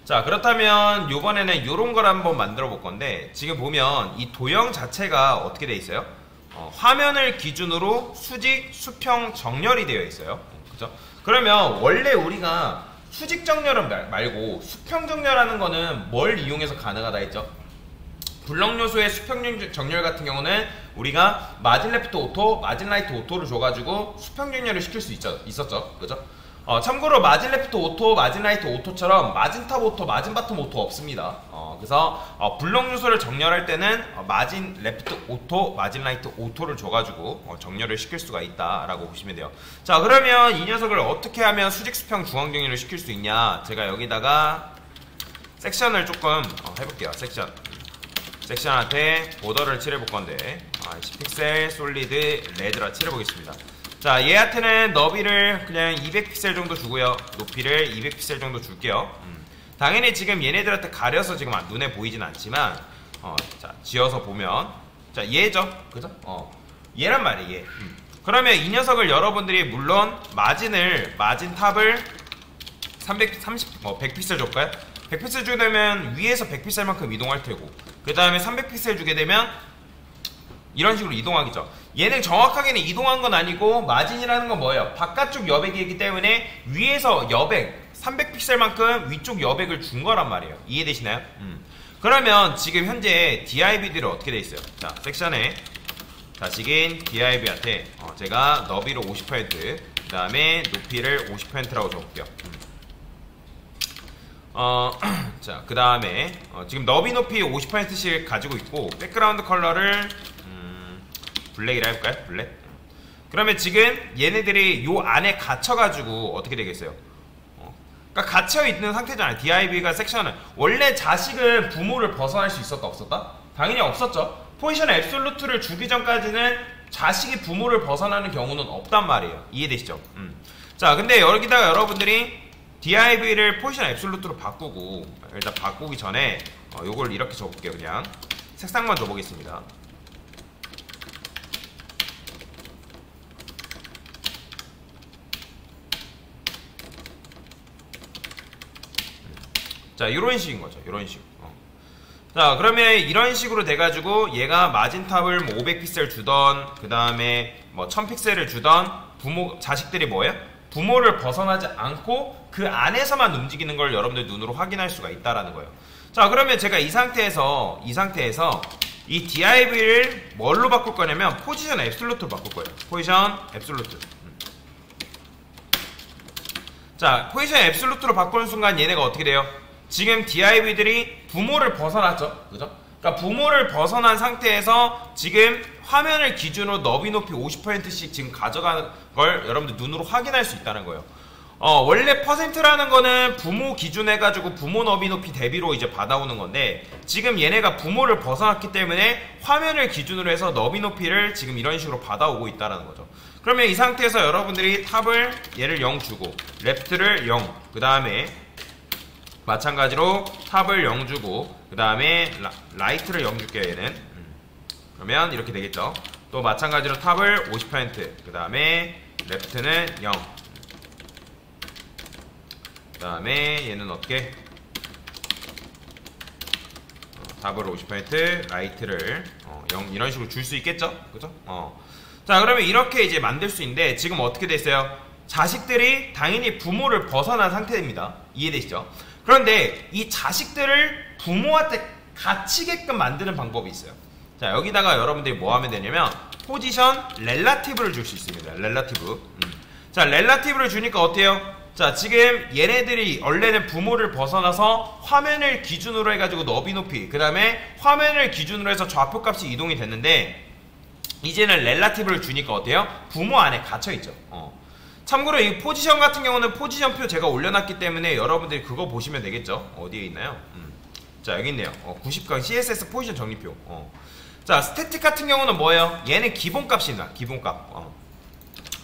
자, 그렇다면 요번에는 요런 걸 한번 만들어 볼 건데, 지금 보면 이 도형 자체가 어떻게 돼 있어요? 화면을 기준으로 수직, 수평, 정렬이 되어 있어요. 그죠? 그러면 원래 우리가 수직 정렬은 말고 수평 정렬하는 거는 뭘 이용해서 가능하다 했죠? 블럭 요소의 수평 정렬 같은 경우는 우리가 마진 레프트 오토, 마진 라이트 오토를 줘가지고 수평 정렬을 시킬 수 있었죠. 그죠? 참고로 마진 레프트 오토, 마진 라이트 오토처럼 마진 탑 오토, 마진 바텀 오토 없습니다. 그래서 블럭 요소를 정렬할 때는 마진 레프트 오토, 마진 라이트 오토를 줘가지고 정렬을 시킬 수가 있다라고 보시면 돼요. 자, 그러면 이 녀석을 어떻게 하면 수직, 수평, 중앙 정렬을 시킬 수 있냐? 제가 여기다가 섹션을 조금 해볼게요. 섹션한테 보더를 칠해볼 건데 10픽셀 솔리드 레드라 칠해보겠습니다. 자, 얘한테는 너비를 그냥 200픽셀 정도 주고요, 높이를 200픽셀 정도 줄게요. 당연히 지금 얘네들한테 가려서 지금 눈에 보이진 않지만 자, 지어서 보면 자, 얘죠, 그죠? 얘란 말이에요, 얘. 그러면 이 녀석을 여러분들이 물론 마진 탑을 100픽셀 줄까요? 100픽셀 주게 되면 위에서 100픽셀만큼 이동할 테고, 그 다음에 300픽셀 주게 되면 이런 식으로 이동하겠죠. 얘는 정확하게는 이동한 건 아니고 마진이라는 건 뭐예요? 바깥쪽 여백이기 때문에 위에서 여백 300픽셀만큼 위쪽 여백을 준 거란 말이에요. 이해되시나요? 그러면 지금 현재 DIB들이 어떻게 돼 있어요? 자, 섹션에 자식인 DIB한테 제가 너비를 50%, 그 다음에 높이를 50%라고 줘볼게요. 자, 그 다음에 지금 너비 높이 50%씩 가지고 있고, 백그라운드 컬러를 블랙이라 해볼까요? 블랙. 그러면 지금 얘네들이 요 안에 갇혀가지고 어떻게 되겠어요? 그러니까 갇혀있는 상태잖아요. DIB가 섹션은 원래 자식은 부모를 벗어날 수 있었다 없었다? 당연히 없었죠. 포지션 앱솔루트를 주기 전까지는 자식이 부모를 벗어나는 경우는 없단 말이에요. 이해되시죠? 자, 근데 여기다가 여러분들이 DIB를 포지션 앱솔루트로 바꾸고, 일단 바꾸기 전에 요걸 이렇게 줘볼게요. 그냥 색상만 줘보겠습니다. 자, 이런 식인 거죠. 이런 식. 자, 그러면 이런 식으로 돼가지고 얘가 마진탑을 뭐 500픽셀 주던, 그 다음에 뭐 1000픽셀을 주던, 자식들이 뭐예요? 부모를 벗어나지 않고 그 안에서만 움직이는 걸 여러분들 눈으로 확인할 수가 있다라는 거예요. 자, 그러면 제가 이 상태에서 이 DIB를 뭘로 바꿀 거냐면 포지션 앱솔루트로 바꿀 거예요. 포지션 앱솔루트. 자, 포지션 앱솔루트로 바꾸는 순간 얘네가 어떻게 돼요? 지금 DIB들이 부모를 벗어났죠, 그죠? 그러니까 부모를 벗어난 상태에서 지금 화면을 기준으로 너비 높이 50%씩 지금 가져가는 걸 여러분들 눈으로 확인할 수 있다는 거예요. 원래 퍼센트라는 거는 부모 기준 해가지고 부모 너비 높이 대비로 이제 받아오는 건데, 지금 얘네가 부모를 벗어났기 때문에 화면을 기준으로 해서 너비 높이를 지금 이런 식으로 받아오고 있다는 거죠. 그러면 이 상태에서 여러분들이 탑을 얘를 0 주고, 레프트를 0, 그 다음에 마찬가지로 탑을 0 주고, 그 다음에 라이트를 0 줄게요, 얘는. 그러면 이렇게 되겠죠. 또 마찬가지로 탑을 50%, 그 다음에 레프트는 0, 그 다음에 얘는 어떻게? 탑을 50%, 라이트를 0, 이런 식으로 줄 수 있겠죠? 그죠? 자, 그러면 이렇게 이제 만들 수 있는데, 지금 어떻게 됐어요? 자식들이 당연히 부모를 벗어난 상태입니다. 이해되시죠? 그런데 이 자식들을 부모한테 갇히게끔 만드는 방법이 있어요. 자, 여기다가 여러분들이 뭐 하면 되냐면 포지션 렐라티브를 줄 수 있습니다. 렐라티브. 자, 렐라티브를 주니까 어때요? 자, 지금 얘네들이 원래는 부모를 벗어나서 화면을 기준으로 해가지고 너비 높이, 그 다음에 화면을 기준으로 해서 좌표값이 이동이 됐는데, 이제는 렐라티브를 주니까 어때요? 부모 안에 갇혀있죠. 참고로 이 포지션 같은 경우는 포지션표 제가 올려놨기 때문에 여러분들이 그거 보시면 되겠죠. 어디에 있나요? 자, 여기 있네요. 90강 CSS 포지션 정리표. 자, 스태틱 같은 경우는 뭐예요? 얘는 기본값입니다. 기본값.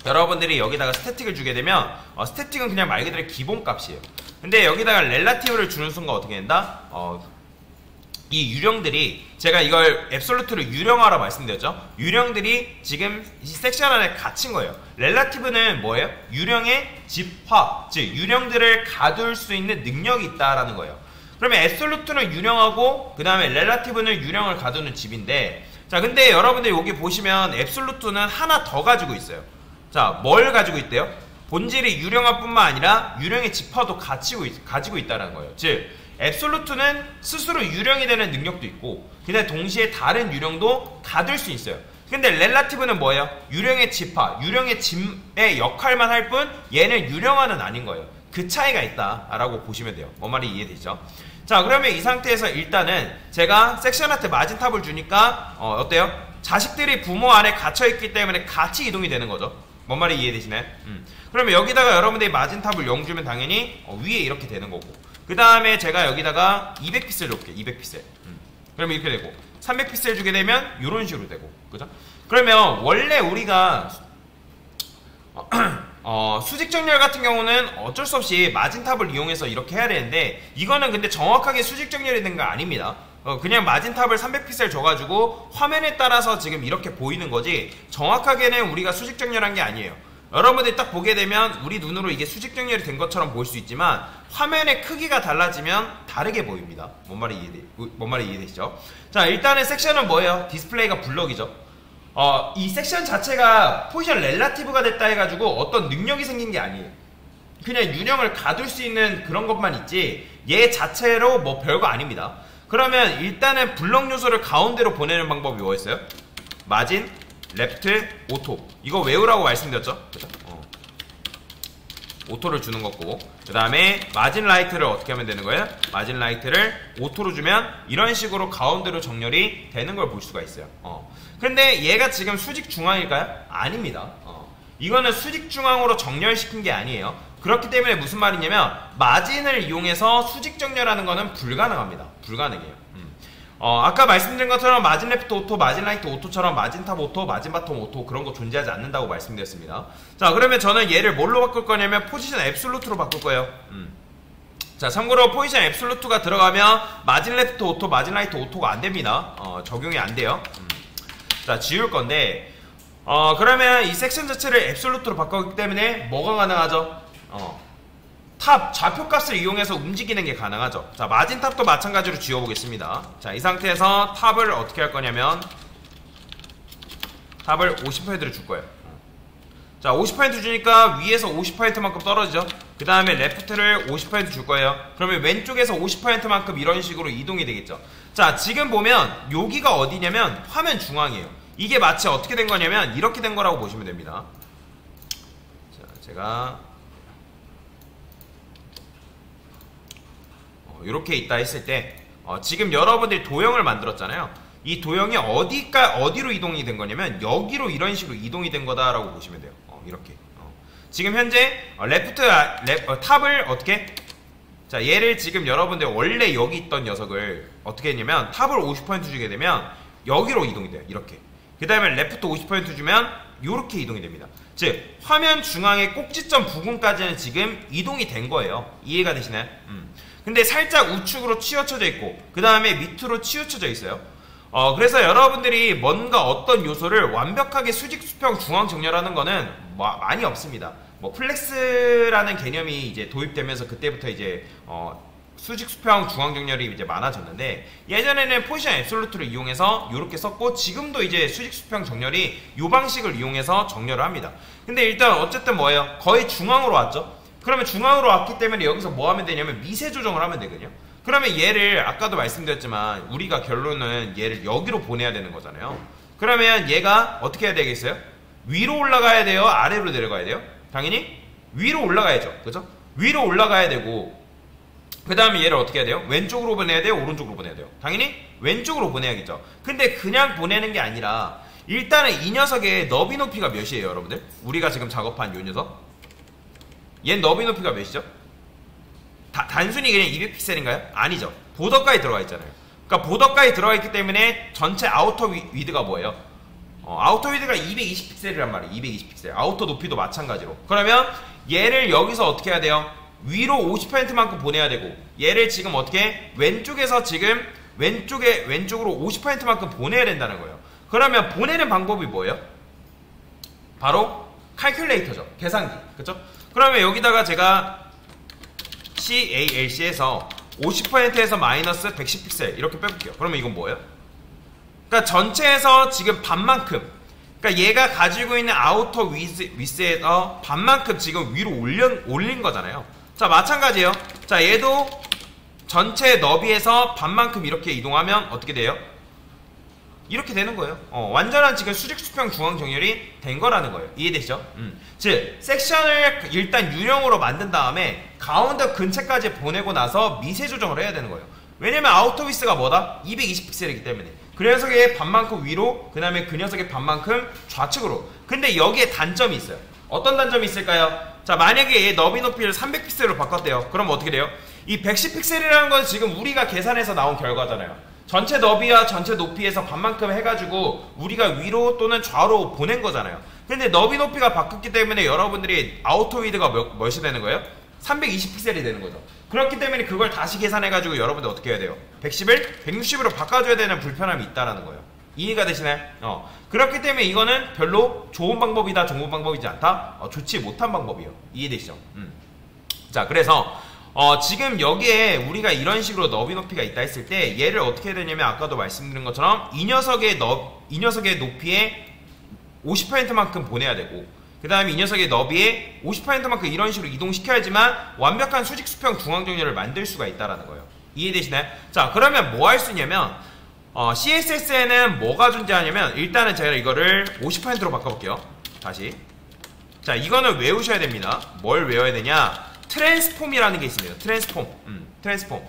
여러분들이 여기다가 스태틱을 주게 되면 스태틱은 그냥 말 그대로 기본값이에요. 근데 여기다가 렐라티브를 주는 순간 어떻게 된다? 이 유령들이, 제가 이걸 앱솔루트로 유령화라 말씀드렸죠. 유령들이 지금 이 섹션 안에 갇힌 거예요. 렐라티브는 뭐예요? 유령의 집화, 즉 유령들을 가둘 수 있는 능력이 있다라는 거예요. 그러면 앱솔루트는 유령하고 그 다음에 렐라티브는 유령을 가두는 집인데, 자 근데 여러분들 여기 보시면 앱솔루트는 하나 더 가지고 있어요. 자, 뭘 가지고 있대요? 본질이 유령화뿐만 아니라 유령의 지퍼도 가지고 있다는 거예요. 즉 앱솔루트는 스스로 유령이 되는 능력도 있고, 근데 동시에 다른 유령도 가둘 수 있어요. 근데 렐라티브는 뭐예요? 유령의 지파, 유령의 짐의 역할만 할 뿐 얘는 유령화는 아닌 거예요. 그 차이가 있다라고 보시면 돼요. 뭔 말이 이해되죠? 자, 그러면 이 상태에서 일단은 제가 섹션한테 마진탑을 주니까 어때요? 자식들이 부모 안에 갇혀있기 때문에 같이 이동이 되는 거죠. 뭔 말이 이해되시나요? 그러면 여기다가 여러분들이 마진탑을 0 주면 당연히 위에 이렇게 되는 거고, 그 다음에 제가 여기다가 200픽셀 줄게. 200픽셀. 그러면 이렇게 되고, 300픽셀 주게 되면 이런 식으로 되고, 그죠? 그러면 원래 우리가 수직 정렬 같은 경우는 어쩔 수 없이 마진탑을 이용해서 이렇게 해야 되는데, 이거는 근데 정확하게 수직 정렬이 된 거 아닙니다. 그냥 마진탑을 300픽셀 줘가지고 화면에 따라서 지금 이렇게 보이는 거지, 정확하게는 우리가 수직 정렬한 게 아니에요. 여러분들이 딱 보게 되면 우리 눈으로 이게 수직 정렬이 된 것처럼 보일 수 있지만 화면의 크기가 달라지면 다르게 보입니다. 뭔 말이 이해되시죠? 자, 일단은 섹션은 뭐예요? 디스플레이가 블럭이죠. 이 섹션 자체가 포지션 렐라티브가 됐다 해가지고 어떤 능력이 생긴 게 아니에요. 그냥 유령을 가둘 수 있는 그런 것만 있지 얘 자체로 뭐 별거 아닙니다. 그러면 일단은 블럭 요소를 가운데로 보내는 방법이 뭐였어요? 마진, 레프트, 오토. 이거 외우라고 말씀드렸죠? 그죠? 오토를 주는 거고, 그 다음에 마진 라이트를 어떻게 하면 되는 거예요? 마진 라이트를 오토로 주면 이런 식으로 가운데로 정렬이 되는 걸 볼 수가 있어요. 근데 얘가 지금 수직 중앙일까요? 아닙니다. 이거는 수직 중앙으로 정렬시킨 게 아니에요. 그렇기 때문에 무슨 말이냐면 마진을 이용해서 수직 정렬하는 거는 불가능합니다. 불가능해요. 아까 말씀드린 것처럼 마진 레프트 오토, 마진 라이트 오토처럼 마진탑 오토, 마진 바텀 오토 그런 거 존재하지 않는다고 말씀드렸습니다. 자, 그러면 저는 얘를 뭘로 바꿀 거냐면 포지션 앱솔루트로 바꿀 거예요. 자, 참고로 포지션 앱솔루트가 들어가면 마진 레프트 오토, 마진 라이트 오토가 안 됩니다. 적용이 안 돼요. 자, 지울 건데, 그러면 이 섹션 자체를 앱솔루트로 바꿨기 때문에 뭐가 가능하죠? 탑 좌표값을 이용해서 움직이는 게 가능하죠. 자, 마진탑도 마찬가지로 지워보겠습니다. 자, 이 상태에서 탑을 어떻게 할 거냐면 탑을 50%를 줄 거예요. 자, 50% 주니까 위에서 50%만큼 떨어지죠. 그 다음에 레프트를 50% 줄 거예요. 그러면 왼쪽에서 50%만큼 이런 식으로 이동이 되겠죠. 자, 지금 보면 여기가 어디냐면 화면 중앙이에요. 이게 마치 어떻게 된 거냐면 이렇게 된 거라고 보시면 됩니다. 자, 제가 이렇게 있다 했을 때 지금 여러분들이 도형을 만들었잖아요. 이 도형이 어디로 이동이 된 거냐면 여기로 이런 식으로 이동이 된 거다라고 보시면 돼요. 이렇게 지금 현재 탑을 어떻게, 자, 얘를 지금 여러분들 원래 여기 있던 녀석을 어떻게 했냐면 탑을 50% 주게 되면 여기로 이동이 돼요. 이렇게. 그 다음에 레프트 50% 주면 이렇게 이동이 됩니다. 즉 화면 중앙의 꼭지점 부분까지는 지금 이동이 된 거예요. 이해가 되시나요? 근데 살짝 우측으로 치우쳐져 있고 그 다음에 밑으로 치우쳐져 있어요. 그래서 여러분들이 뭔가 어떤 요소를 완벽하게 수직 수평 중앙 정렬하는 거는 많이 없습니다. 뭐 플렉스라는 개념이 이제 도입되면서 그때부터 이제 수직 수평 중앙 정렬이 이제 많아졌는데, 예전에는 포지션 앱솔루트를 이용해서 이렇게 썼고 지금도 이제 수직 수평 정렬이 이 방식을 이용해서 정렬을 합니다. 근데 일단 어쨌든 뭐예요? 거의 중앙으로 왔죠. 그러면 중앙으로 왔기 때문에 여기서 뭐 하면 되냐면 미세 조정을 하면 되거든요. 그러면 얘를 아까도 말씀드렸지만 우리가 결론은 얘를 여기로 보내야 되는 거잖아요. 그러면 얘가 어떻게 해야 되겠어요? 위로 올라가야 돼요? 아래로 내려가야 돼요? 당연히 위로 올라가야죠. 그죠? 위로 올라가야 되고 그 다음에 얘를 어떻게 해야 돼요? 왼쪽으로 보내야 돼요? 오른쪽으로 보내야 돼요? 당연히 왼쪽으로 보내야겠죠. 근데 그냥 보내는 게 아니라 일단은 이 녀석의 너비 높이가 몇이에요, 여러분들? 우리가 지금 작업한 이 녀석 얘 너비 높이가 몇이죠? 단순히 그냥 200픽셀인가요? 아니죠. 보더까지 들어가 있잖아요. 그러니까 보더까지 들어가 있기 때문에 전체 아우터 위드가 뭐예요? 아우터 위드가 220픽셀이란 말이에요. 220픽셀. 아우터 높이도 마찬가지로. 그러면 얘를 여기서 어떻게 해야 돼요? 위로 50%만큼 보내야 되고, 얘를 지금 어떻게 왼쪽에서 지금 왼쪽으로 50%만큼 보내야 된다는 거예요. 그러면 보내는 방법이 뭐예요? 바로 칼큘레이터죠. 계산기. 그쵸? 그러면 여기다가 제가 CALC에서 50%에서 마이너스 110픽셀 이렇게 빼볼게요. 그러면 이건 뭐예요? 그러니까 전체에서 지금 반만큼, 그러니까 얘가 가지고 있는 아우터 위스에서 반만큼 지금 위로 올린 거잖아요. 자, 마찬가지예요. 자, 얘도 전체 너비에서 반만큼 이렇게 이동하면 어떻게 돼요? 이렇게 되는 거예요. 완전한 지금 수직 수평 중앙 정렬이 된 거라는 거예요. 이해되시죠? 즉 섹션을 일단 유령으로 만든 다음에 가운데 근처까지 보내고 나서 미세 조정을 해야 되는 거예요. 왜냐면 아우터 위스가 뭐다? 220픽셀이기 때문에 그 녀석의 반만큼 위로, 그 다음에 그 녀석의 반만큼 좌측으로. 근데 여기에 단점이 있어요. 어떤 단점이 있을까요? 자, 만약에 얘 너비 높이를 300픽셀로 바꿨대요. 그럼 어떻게 돼요? 이 110픽셀이라는 건 지금 우리가 계산해서 나온 결과잖아요. 전체 너비와 전체 높이에서 반만큼 해가지고 우리가 위로 또는 좌로 보낸 거잖아요. 근데 너비 높이가 바뀌었기 때문에 여러분들이 아우터 위드가 몇이 되는 거예요? 320픽셀이 되는 거죠. 그렇기 때문에 그걸 다시 계산해가지고 여러분들 어떻게 해야 돼요? 110을 160으로 바꿔줘야 되는 불편함이 있다라는 거예요. 이해가 되시나요? 그렇기 때문에 이거는 별로 좋은 방법이다, 좋은 방법이지 않다? 좋지 못한 방법이에요. 이해되시죠? 자, 그래서 지금 여기에 우리가 이런 식으로 너비 높이가 있다 했을 때 얘를 어떻게 해야 되냐면 아까도 말씀드린 것처럼 이 녀석의 높이에 50%만큼 보내야 되고, 그 다음에 이 녀석의 너비에 50%만큼 이런 식으로 이동시켜야지만 완벽한 수직 수평 중앙 정렬을 만들 수가 있다라는 거예요. 이해되시나요? 자, 그러면 뭐 할 수 있냐면 CSS에는 뭐가 존재하냐면 일단은 제가 이거를 50%로 바꿔볼게요. 다시. 자, 이거는 외우셔야 됩니다. 뭘 외워야 되냐? 트랜스폼이라는 게 있습니다. 트랜스폼. 트랜스폼.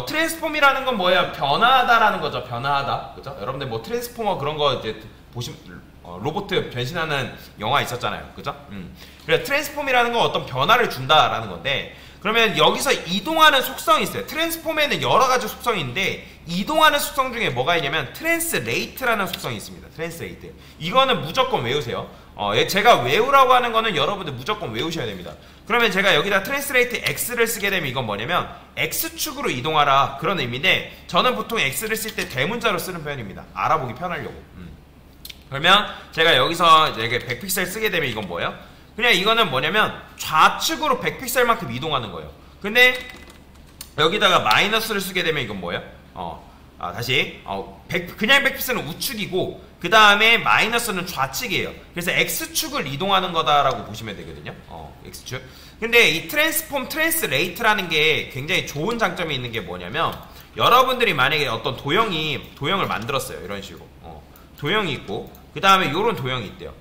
트랜스폼이라는 건 뭐예요? 변화하다라는 거죠. 변화하다. 그죠? 여러분들 트랜스포머 그런 거 이제 보시면 로봇 변신하는 영화 있었잖아요. 그죠? 그래서 트랜스폼이라는 건 어떤 변화를 준다라는 건데, 그러면 여기서 이동하는 속성이 있어요. 트랜스폼에는 여러 가지 속성이 있는데 이동하는 속성 중에 뭐가 있냐면 트랜스레이트라는 속성이 있습니다. 트랜스레이트. 이거는 무조건 외우세요. 제가 외우라고 하는 거는 여러분들 무조건 외우셔야 됩니다. 그러면 제가 여기다 트랜스레이트 X를 쓰게 되면 이건 뭐냐면 X축으로 이동하라 그런 의미인데, 저는 보통 X를 쓸 때 대문자로 쓰는 표현입니다. 알아보기 편하려고. 그러면 제가 여기서 이렇게 100픽셀 쓰게 되면 이건 뭐예요? 그냥 이거는 뭐냐면 좌측으로 100픽셀만큼 이동하는 거예요. 근데 여기다가 마이너스를 쓰게 되면 이건 뭐예요? 다시 그냥 100픽셀은 우측이고 그 다음에 마이너스는 좌측이에요. 그래서 X축을 이동하는 거다라고 보시면 되거든요. X축. 근데 이 트랜스폼 트랜스레이트라는 게 굉장히 좋은 장점이 있는 게 뭐냐면, 여러분들이 만약에 어떤 도형을 만들었어요. 이런 식으로 도형이 있고 그 다음에 이런 도형이 있대요.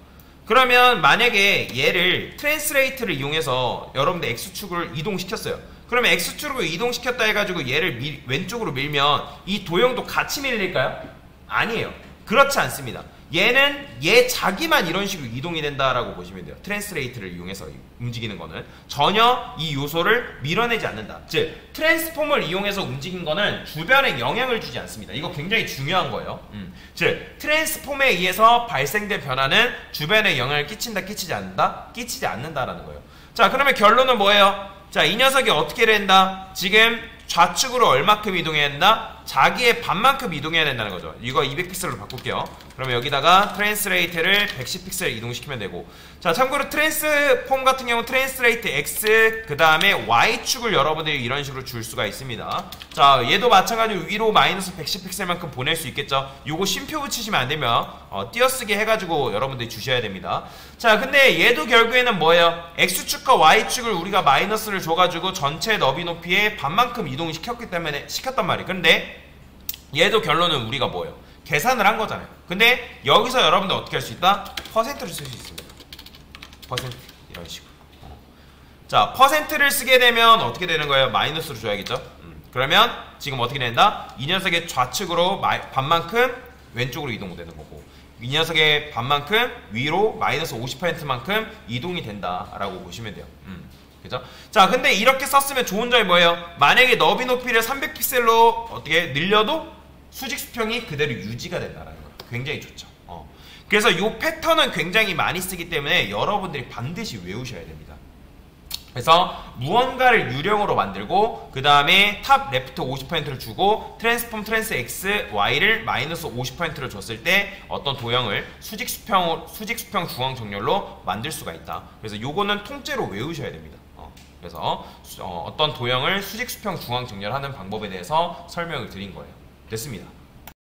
그러면 만약에 얘를 트랜스레이트를 이용해서 여러분들 X축을 이동시켰어요. 그러면 X축으로 이동시켰다 해가지고 얘를 왼쪽으로 밀면 이 도형도 같이 밀릴까요? 아니에요. 그렇지 않습니다. 얘는 얘 자기만 이런 식으로 이동이 된다라고 보시면 돼요. 트랜스레이트를 이용해서 움직이는 거는 전혀 이 요소를 밀어내지 않는다. 즉 트랜스폼을 이용해서 움직인 거는 주변에 영향을 주지 않습니다. 이거 굉장히 중요한 거예요. 즉 트랜스폼에 의해서 발생된 변화는 주변에 영향을 끼친다, 끼치지 않는다? 끼치지 않는다라는 거예요. 자, 그러면 결론은 뭐예요? 자, 이 녀석이 어떻게 된다? 지금 좌측으로 얼마큼 이동해야 된다? 자기의 반만큼 이동해야 된다는 거죠. 이거 200픽셀로 바꿀게요. 그러면 여기다가 트랜스레이트를 110픽셀 이동시키면 되고, 자, 참고로 트랜스폼 같은 경우 트랜스레이트 X 그 다음에 Y축을 여러분들이 이런 식으로 줄 수가 있습니다. 자, 얘도 마찬가지로 위로 마이너스 110픽셀만큼 보낼 수 있겠죠. 요거 쉼표 붙이시면 안 되면 띄어쓰기 해가지고 여러분들이 주셔야 됩니다. 자, 근데 얘도 결국에는 뭐예요? X축과 Y축을 우리가 마이너스를 줘가지고 전체 너비 높이의 반만큼 이동시켰기 때문에 시켰단 말이에요. 근데 얘도 결론은 우리가 뭐예요? 계산을 한 거잖아요. 근데 여기서 여러분들 어떻게 할 수 있다? 퍼센트를 쓸 수 있습니다. 퍼센트 이런 식으로. 자, 퍼센트를 쓰게 되면 어떻게 되는 거예요? 마이너스로 줘야겠죠? 그러면 지금 어떻게 된다? 이 녀석의 좌측으로 반만큼 왼쪽으로 이동되는 거고, 이 녀석의 반만큼 위로 마이너스 50%만큼 이동이 된다라고 보시면 돼요. 그죠? 자, 근데 이렇게 썼으면 좋은 점이 뭐예요? 만약에 너비 높이를 300픽셀로 어떻게 늘려도 수직 수평이 그대로 유지가 된다는 거예요. 굉장히 좋죠. 그래서 이 패턴은 굉장히 많이 쓰기 때문에 여러분들이 반드시 외우셔야 됩니다. 그래서 무언가를 유령으로 만들고 그 다음에 탑 레프트 50%를 주고 트랜스폼 트랜스 X, Y를 마이너스 50%를 줬을 때 어떤 도형을 수직 수평 중앙 정렬로 만들 수가 있다. 그래서 요거는 통째로 외우셔야 됩니다. 그래서 어떤 도형을 수직 수평 중앙 정렬하는 방법에 대해서 설명을 드린 거예요. 됐습니다.